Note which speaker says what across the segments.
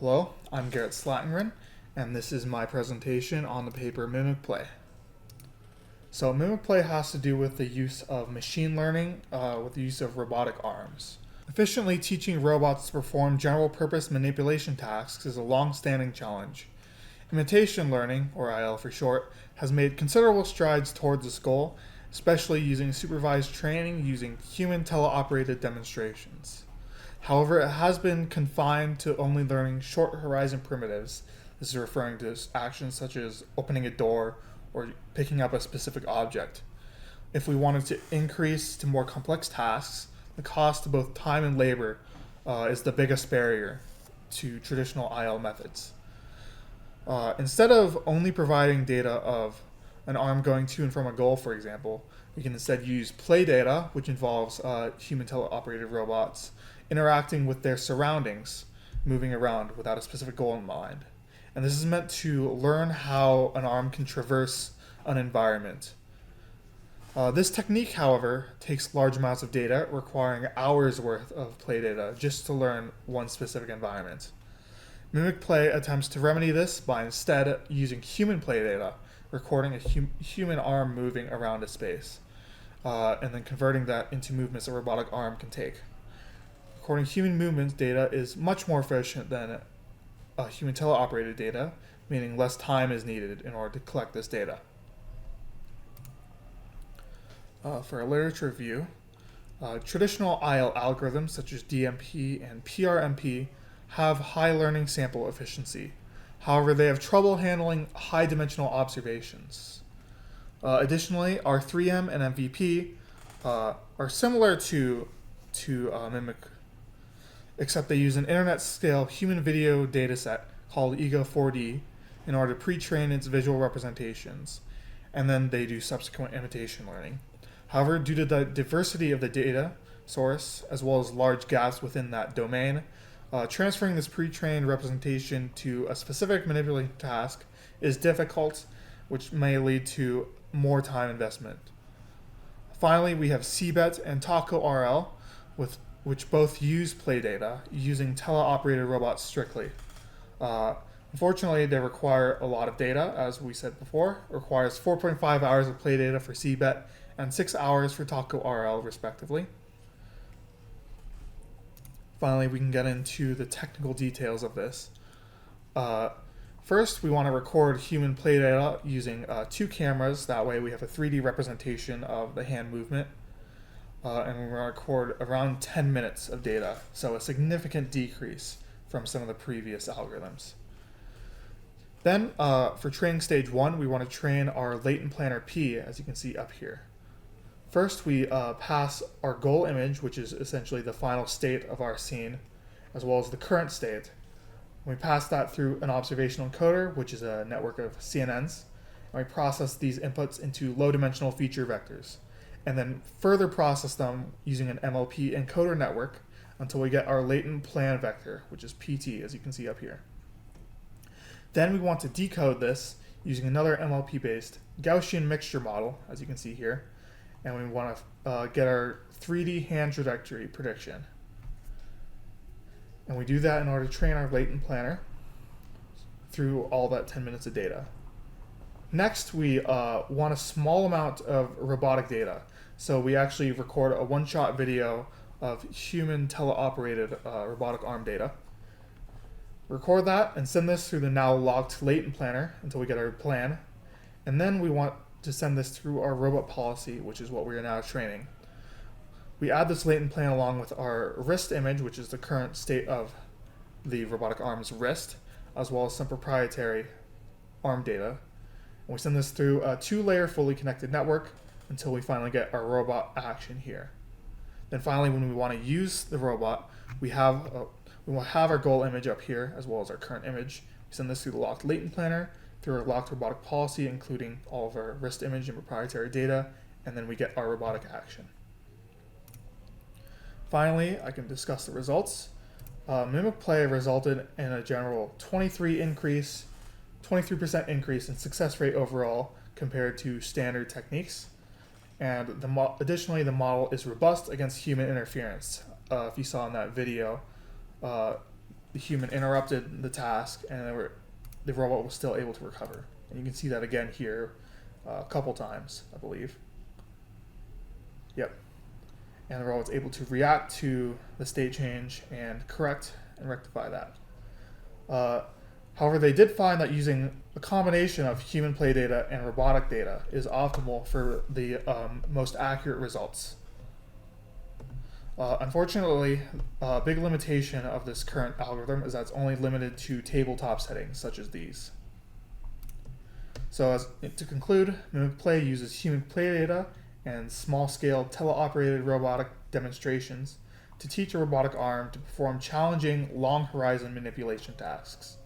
Speaker 1: Hello, I'm Garrett Slattengren, and this is my presentation on the paper Mimic Play. So Mimic Play has to do with the use of machine learning with the use of robotic arms. Efficiently teaching robots to perform general-purpose manipulation tasks is a long-standing challenge. Imitation learning, or IL for short, has made considerable strides towards this goal, especially using supervised training using human teleoperated demonstrations. However, it has been confined to only learning short horizon primitives. This is referring to actions such as opening a door or picking up a specific object. If we wanted to increase to more complex tasks, the cost of both time and labor is the biggest barrier to traditional IL methods. Instead of only providing data of an arm going to and from a goal, for example, we can instead use play data, which involves human teleoperated robots interacting with their surroundings, moving around without a specific goal in mind. And this is meant to learn how an arm can traverse an environment. This technique, however, takes large amounts of data, requiring hours worth of play data just to learn one specific environment. Mimic Play attempts to remedy this by instead using human play data, recording a human arm moving around a space, and then converting that into movements a robotic arm can take. Recording human movements data is much more efficient than human teleoperated data, meaning less time is needed in order to collect this data. For a literature review, traditional IL algorithms such as DMP and PRMP have high learning sample efficiency. However, they have trouble handling high-dimensional observations. Additionally, R3M and MVP are similar to Mimic, except they use an internet-scale human video dataset called Ego4D in order to pre-train its visual representations, and then they do subsequent imitation learning. However, due to the diversity of the data source, as well as large gaps within that domain, transferring this pre-trained representation to a specific manipulating task is difficult, which may lead to more time investment. Finally, we have CBET and TacoRL, which both use play data using teleoperated robots strictly. Unfortunately, they require a lot of data, as we said before. It requires 4.5 hours of play data for CBET and 6 hours for TacoRL, respectively. Finally, we can get into the technical details of this. First, we want to record human play data using 2 cameras. That way we have a 3D representation of the hand movement. And we're going to record around 10 minutes of data, so a significant decrease from some of the previous algorithms. Then, for training stage 1, we want to train our latent planner P, as you can see up here. First, we pass our goal image, which is essentially the final state of our scene, as well as the current state. We pass that through an observational encoder, which is a network of CNNs, and we process these inputs into low-dimensional feature vectors, and then further process them using an MLP encoder network until we get our latent plan vector, which is PT, as you can see up here. Then we want to decode this using another MLP-based Gaussian mixture model, as you can see here, and we want to get our 3D hand trajectory prediction. And we do that in order to train our latent planner through all that 10 minutes of data. Next, we want a small amount of robotic data. So we actually record a one-shot video of human teleoperated robotic arm data. Record that and send this through the now locked latent planner until we get our plan. And then we want to send this through our robot policy, which is what we are now training. We add this latent plan along with our wrist image, which is the current state of the robotic arm's wrist, as well as some proprietary arm data. And we send this through a 2-layer fully connected network until we finally get our robot action here. Then finally, when we want to use the robot, we will have our goal image up here, as well as our current image. We send this through the locked latent planner, through our locked robotic policy, including all of our wrist image and proprietary data, and then we get our robotic action. Finally, I can discuss the results. Mimic Play resulted in a general 23% increase in success rate overall compared to standard techniques. And additionally, the model is robust against human interference. If you saw in that video, the human interrupted the task, and the robot was still able to recover. And you can see that again here a couple times, I believe. Yep. And the robot's able to react to the state change and correct and rectify that. However, they did find that using a combination of human play data and robotic data is optimal for the most accurate results. Unfortunately, a big limitation of this current algorithm is that it's only limited to tabletop settings such as these. So to conclude, Mimic Play uses human play data and small-scale teleoperated robotic demonstrations to teach a robotic arm to perform challenging long-horizon manipulation tasks.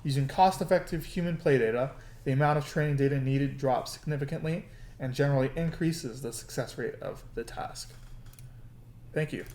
Speaker 1: Using cost-effective human play data, the amount of training data needed drops significantly and generally increases the success rate of the task. Thank you.